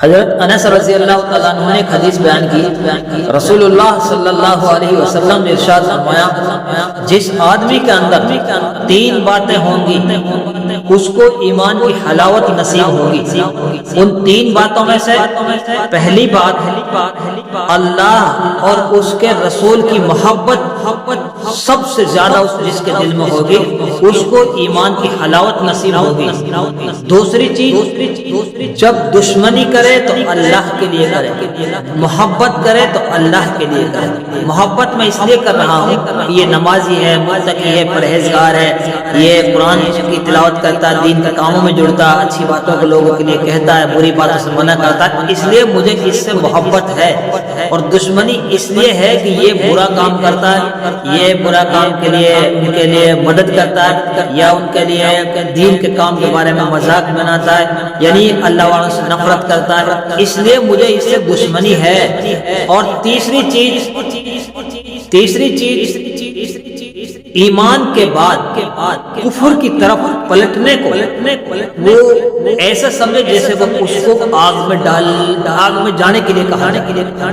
حضرت انس رضی اللہ تعالیٰ عنہ نے ایک حدیث بیان کی، رسول اللہ صلی اللہ علیہ وسلم نے ارشاد فرمایا جس آدمی کے اندر تین باتیں ہوں گی اس کو ایمان کی حلاوت نصیب ہوگی۔ ان تین باتوں میں سے پہلی بات اللہ اور اس کے رسول کی محبت سب سے زیادہ جس کے دل میں ہوگی اس کو ایمان کی حلاوت نصیب ہوگی۔ دوسری چیز جب دشمنی کرے تو اللہ کے لیے کرے، محبت کرے تو اللہ کے لیے کرے۔ محبت میں اس لیے کر رہا ہوں کہ یہ نمازی ہے، متقی ہے، پرہیزگار ہے، یہ قرآن کی تلاوت کرتا ہے، دین کے کاموں میں جڑتا ہے، اچھی باتوں کو لوگوں کے لیے کہتا ہے، بری باتوں سے منع کرتا ہے، اس لیے مجھے اس سے محبت ہے۔ اور دشمنی اس لیے ہے کہ یہ برا کام کرتا ہے، یہ برا کام کے لیے ان کے لیے مدد کرتا ہے یا ان کے لیے دین کے کام کے بارے میں مذاق بناتا ہے، یعنی اللہ والوں سے نفرت کرتا ہے، اس لیے مجھے اس سے دشمنی ہے۔ اور تیسری چیز ایمان کے بعد کفر کی طرف پلٹنے کو وہ ایسا سمجھے جیسے وہ اس کو آگ میں جانے کے لیے کہا۔